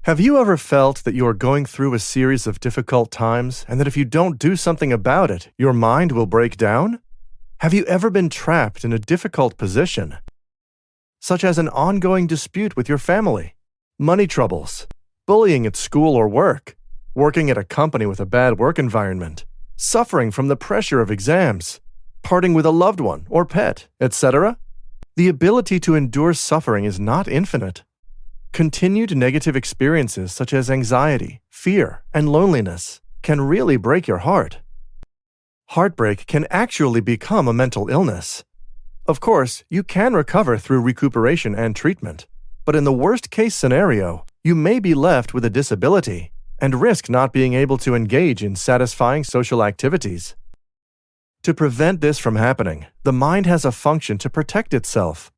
Have you ever felt that you are going through a series of difficult times and that if you don't do something about it, your mind will break down? Have you ever been trapped in a difficult position, such as an ongoing dispute with your family, money troubles, bullying at school or work, working at a company with a bad work environment, suffering from the pressure of exams, parting with a loved one or pet, etc.? The ability to endure suffering is not infinite. Continued negative experiences such as anxiety, fear, and loneliness can really break your heart. Heartbreak can actually become a mental illness. Of course, you can recover through recuperation and treatment, but in the worst-case scenario, you may be left with a disability and risk not being able to engage in satisfying social activities. To prevent this from happening, the mind has a function to protect itself.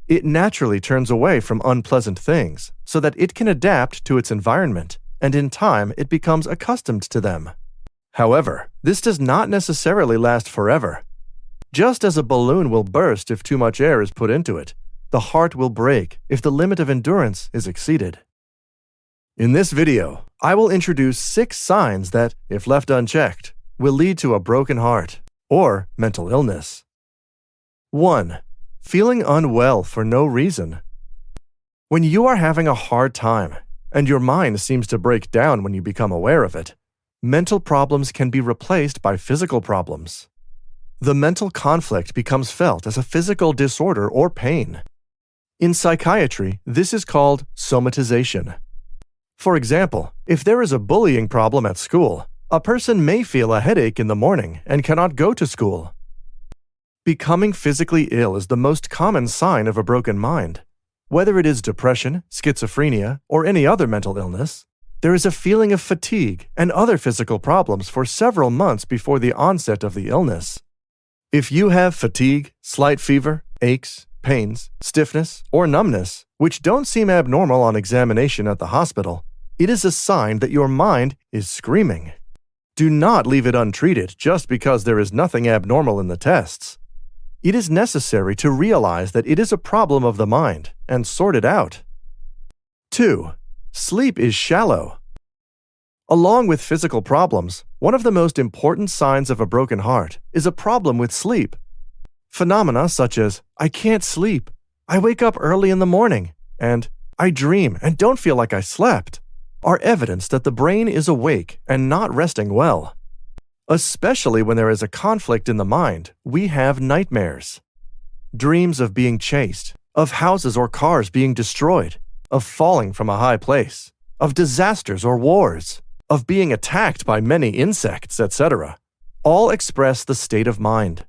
It naturally turns away from unpleasant things so that it can adapt to its environment, and in time it becomes accustomed to them. However, this does not necessarily last forever. Just as a balloon will burst if too much air is put into it, the heart will break if the limit of endurance is exceeded. In this video, I will introduce 6 signs that, if left unchecked, will lead to a broken heart or mental illness. 1. Feeling unwell for no reason. When you are having a hard time, and your mind seems to break down when you become aware of it, mental problems can be replaced by physical problems. The mental conflict becomes felt as a physical disorder or pain. In psychiatry, this is called somatization. For example, if there is a bullying problem at school, a person may feel a headache in the morning and cannot go to school. Becoming physically ill is the most common sign of a broken mind. Whether it is depression, schizophrenia, or any other mental illness, there is a feeling of fatigue and other physical problems for several months before the onset of the illness. If you have fatigue, slight fever, aches, pains, stiffness, or numbness, which don't seem abnormal on examination at the hospital, it is a sign that your mind is screaming. Do not leave it untreated just because there is nothing abnormal in the tests. It is necessary to realize that it is a problem of the mind and sort it out. 2. Sleep is shallow. Along with physical problems, one of the most important signs of a broken heart is a problem with sleep. Phenomena such as, "I can't sleep," "I wake up early in the morning," and "I dream and don't feel like I slept," are evidence that the brain is awake and not resting well. Especially when there is a conflict in the mind, we have nightmares. Dreams of being chased, of houses or cars being destroyed, of falling from a high place, of disasters or wars, of being attacked by many insects, etc. all express the state of mind.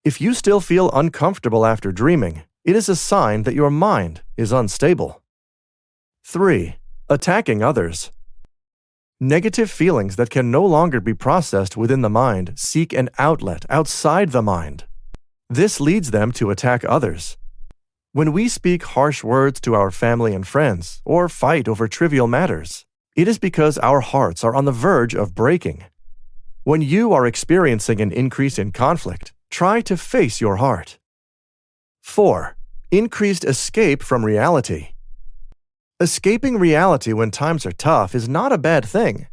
If you still feel uncomfortable after dreaming, it is a sign that your mind is unstable. 3. Attacking others. Negative feelings that can no longer be processed within the mind seek an outlet outside the mind. This leads them to attack others. When we speak harsh words to our family and friends, or fight over trivial matters, it is because our hearts are on the verge of breaking. When you are experiencing an increase in conflict, try to face your heart. 4. Increased escape from reality. Escaping reality when times are tough is not a bad thing.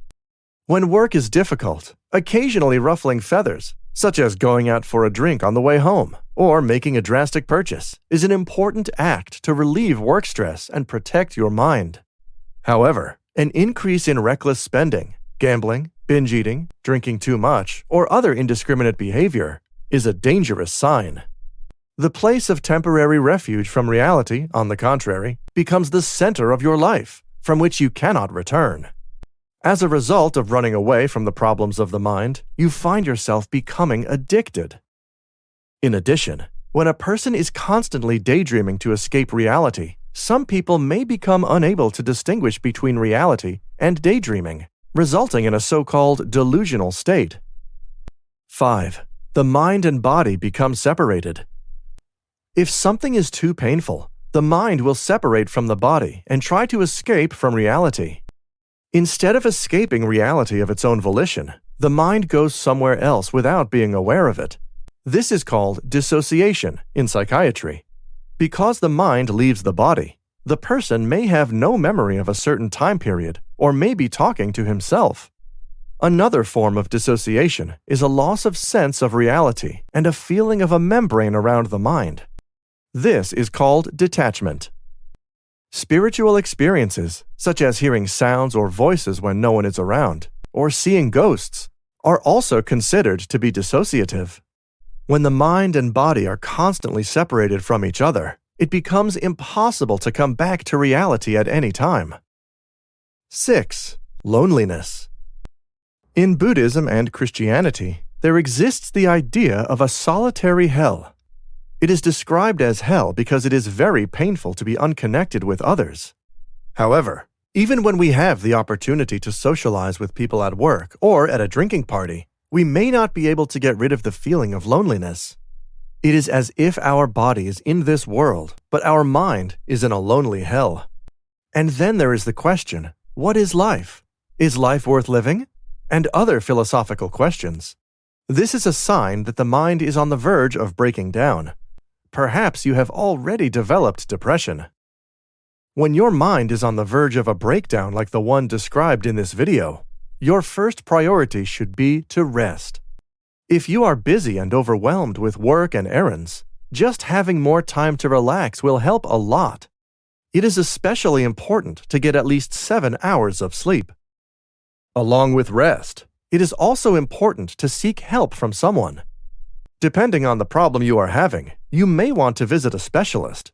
When work is difficult, occasionally ruffling feathers, such as going out for a drink on the way home or making a drastic purchase, is an important act to relieve work stress and protect your mind. However, an increase in reckless spending, gambling, binge eating, drinking too much, or other indiscriminate behavior is a dangerous sign. The place of temporary refuge from reality, on the contrary, becomes the center of your life, from which you cannot return. As a result of running away from the problems of the mind, you find yourself becoming addicted. In addition, when a person is constantly daydreaming to escape reality, some people may become unable to distinguish between reality and daydreaming, resulting in a so-called delusional state. 5. The mind and body become separated. If something is too painful, the mind will separate from the body and try to escape from reality. Instead of escaping reality of its own volition, the mind goes somewhere else without being aware of it. This is called dissociation in psychiatry. Because the mind leaves the body, The person may have no memory of a certain time period or may be talking to himself. Another form of dissociation is a loss of sense of reality and a feeling of a membrane around the mind. This is called detachment. Spiritual experiences, such as hearing sounds or voices when no one is around, or seeing ghosts, are also considered to be dissociative. When the mind and body are constantly separated from each other, it becomes impossible to come back to reality at any time. 6. Loneliness. In Buddhism and Christianity, there exists the idea of a solitary hell. It is described as hell because it is very painful to be unconnected with others. However, even when we have the opportunity to socialize with people at work or at a drinking party, we may not be able to get rid of the feeling of loneliness. It is as if our body is in this world, but our mind is in a lonely hell. And then there is the question, what is life? Is life worth living? And other philosophical questions. This is a sign that the mind is on the verge of breaking down. Perhaps you have already developed depression. When your mind is on the verge of a breakdown like the one described in this video, your first priority should be to rest. If you are busy and overwhelmed with work and errands, just having more time to relax will help a lot. It is especially important to get at least 7 hours of sleep. Along with rest, it is also important to seek help from someone. Depending on the problem you are having, you may want to visit a specialist.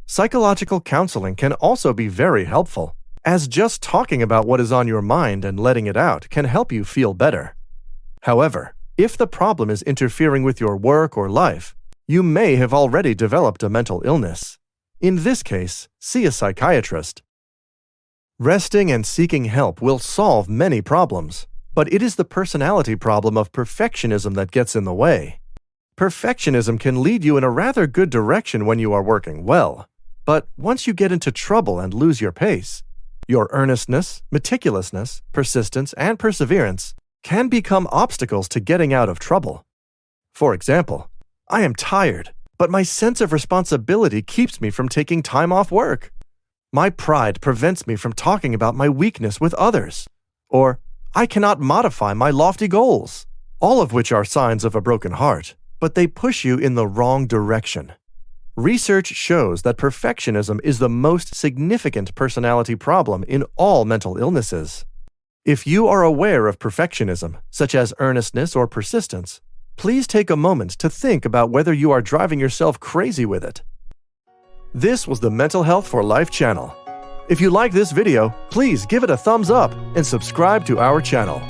Psychological counseling can also be very helpful, as just talking about what is on your mind and letting it out can help you feel better. However, if the problem is interfering with your work or life, you may have already developed a mental illness. In this case, see a psychiatrist. Resting and seeking help will solve many problems, but it is the personality problem of perfectionism that gets in the way. Perfectionism can lead you in a rather good direction when you are working well, but once you get into trouble and lose your pace, your earnestness, meticulousness, persistence, and perseverance can become obstacles to getting out of trouble. For example, I am tired, but my sense of responsibility keeps me from taking time off work. My pride prevents me from talking about my weakness with others. Or, I cannot modify my lofty goals, all of which are signs of a broken heart, but they push you in the wrong direction. Research shows that perfectionism is the most significant personality problem in all mental illnesses. If you are aware of perfectionism, such as earnestness or persistence, please take a moment to think about whether you are driving yourself crazy with it. This was the Mental Health for Life channel. If you like this video, please give it a thumbs up and subscribe to our channel.